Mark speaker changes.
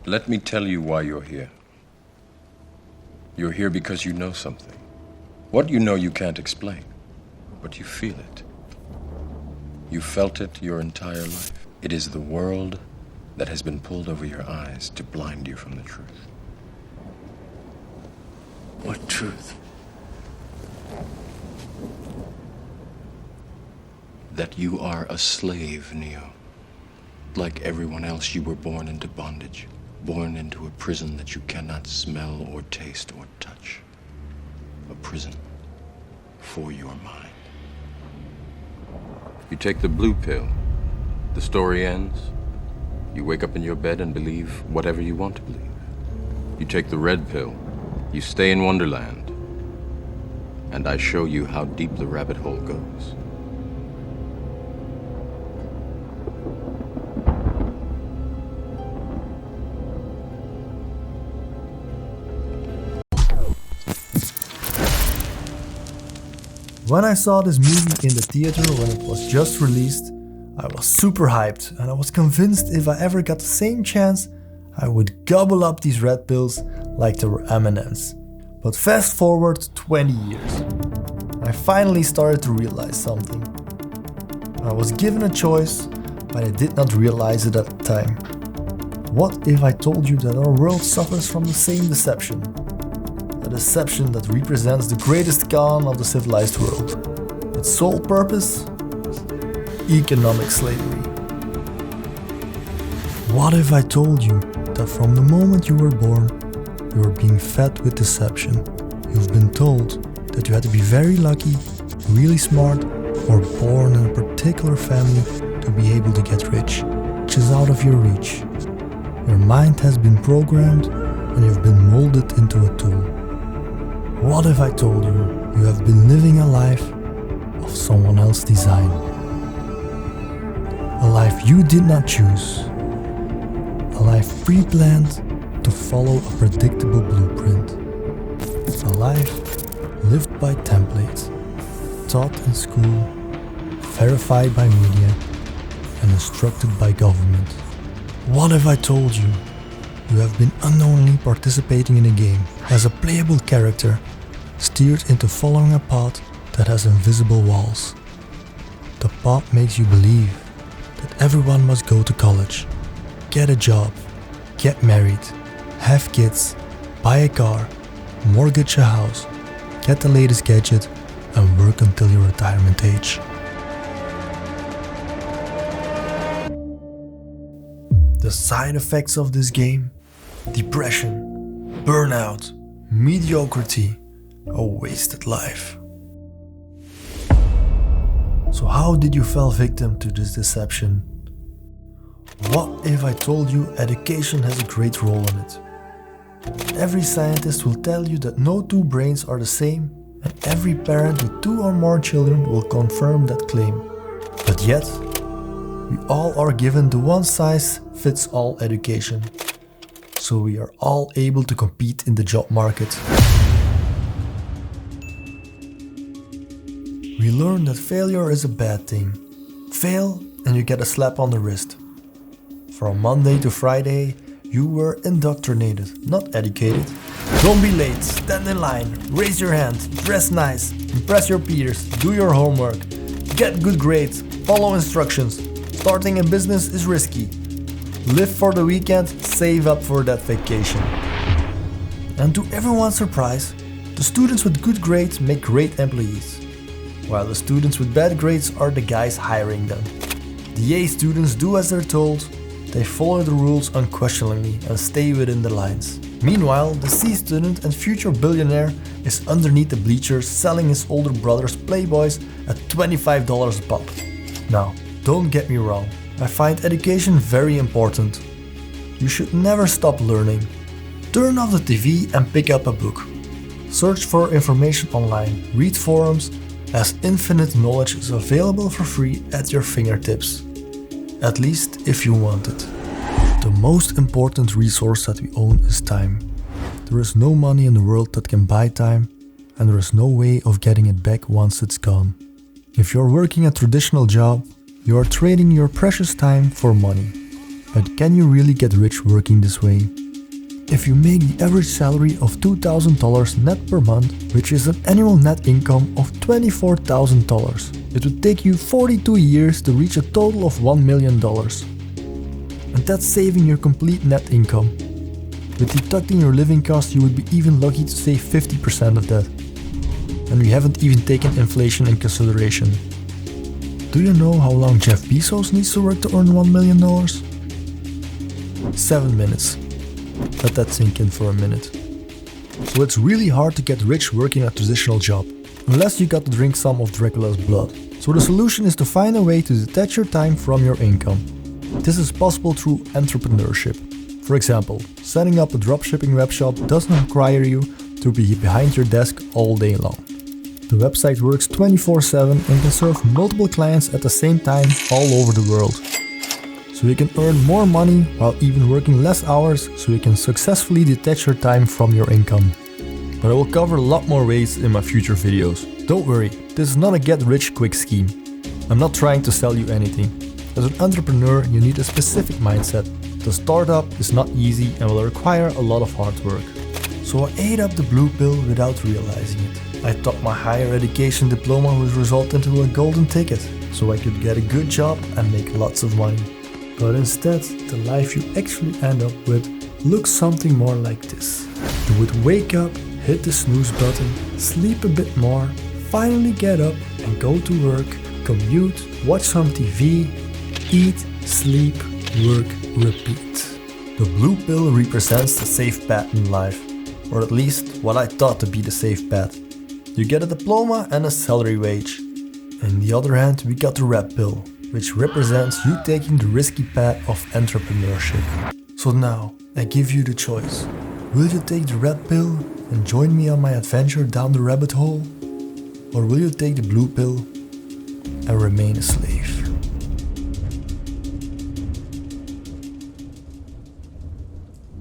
Speaker 1: Let me tell you why you're here. You're here because you know something. What you know you can't explain, but you feel it. You felt it your entire life. It is the world that has been pulled over your eyes to blind you from the truth.
Speaker 2: What truth?
Speaker 1: That you are a slave, Neo. Like everyone else, you were born into bondage. Born into a prison that you cannot smell or taste or touch. A prison for your mind. You take the blue pill. The story ends. You wake up in your bed and believe whatever you want to believe. You take the red pill. You stay in Wonderland. And I show you how deep the rabbit hole goes.
Speaker 3: When I saw this movie in the theater when it was just released, I was super hyped and I was convinced if I ever got the same chance, I would gobble up these red pills like they were M&Ms. But fast forward 20 years, I finally started to realize something. I was given a choice, but I did not realize it at the time. What if I told you that our world suffers from the same deception? A deception that represents the greatest con of the civilized world. Its sole purpose? Economic slavery. What if I told you that from the moment you were born, you were being fed with deception? You've been told that you had to be very lucky, really smart, or born in a particular family to be able to get rich, which is out of your reach. Your mind has been programmed and you've been molded into a tool. What if I told you you have been living a life of someone else's design? A life you did not choose. A life pre-planned to follow a predictable blueprint. A life lived by templates, taught in school, verified by media, and instructed by government. What if I told you you have been unknowingly participating in a game as a playable character, steered into following a path that has invisible walls? The path makes you believe that everyone must go to college, get a job, get married, have kids, buy a car, mortgage a house, get the latest gadget, and work until your retirement age. The side effects of this game: depression, burnout, mediocrity, a wasted life. So how did you fall victim to this deception? What if I told you education has a great role in it? Every scientist will tell you that no two brains are the same, and every parent with 2 or more children will confirm that claim. But yet, we all are given the one-size-fits-all education, so we are all able to compete in the job market. We learn that failure is a bad thing. Fail and you get a slap on the wrist. From Monday to Friday, you were indoctrinated, not educated. Don't be late, stand in line, raise your hand, dress nice, impress your peers, do your homework, get good grades, follow instructions. Starting a business is risky. Live for the weekend, save up for that vacation. And to everyone's surprise, the students with good grades make great employees, while the students with bad grades are the guys hiring them. The A students do as they're told, they follow the rules unquestioningly and stay within the lines. Meanwhile, the C student and future billionaire is underneath the bleachers selling his older brother's Playboys at $25 a pop. Now, don't get me wrong, I find education very important. You should never stop learning. Turn off the TV and pick up a book. Search for information online, read forums, as infinite knowledge is available for free at your fingertips. At least if you want it. The most important resource that we own is time. There is no money in the world that can buy time, and there is no way of getting it back once it's gone. If you're working a traditional job, you are trading your precious time for money. But can you really get rich working this way? If you make the average salary of $2,000 net per month, which is an annual net income of $24,000, it would take you 42 years to reach a total of $1 million. And that's saving your complete net income. With deducting your living costs, you would be even lucky to save 50% of that. And we haven't even taken inflation in consideration. Do you know how long Jeff Bezos needs to work to earn $1 million? 7 minutes. Let that sink in for a minute. So it's really hard to get rich working a traditional job, unless you got to drink some of Dracula's blood. So the solution is to find a way to detach your time from your income. This is possible through entrepreneurship. For example, setting up a dropshipping webshop doesn't require you to be behind your desk all day long. The website works 24/7 and can serve multiple clients at the same time all over the world. So you can earn more money while even working less hours, so you can successfully detach your time from your income. But I will cover a lot more ways in my future videos. Don't worry, this is not a get rich quick scheme. I'm not trying to sell you anything. As an entrepreneur, you need a specific mindset. The startup is not easy and will require a lot of hard work. So I ate up the blue pill without realizing it. I thought my higher education diploma would result into a golden ticket, so I could get a good job and make lots of money. But instead, the life you actually end up with looks something more like this. You would wake up, hit the snooze button, sleep a bit more, finally get up and go to work, commute, watch some TV, eat, sleep, work, repeat. The blue pill represents the safe path in life, or at least what I thought to be the safe path. You get a diploma and a salary wage. On the other hand, we got the red pill, which represents you taking the risky path of entrepreneurship. So now, I give you the choice. Will you take the red pill and join me on my adventure down the rabbit hole? Or will you take the blue pill and remain a slave?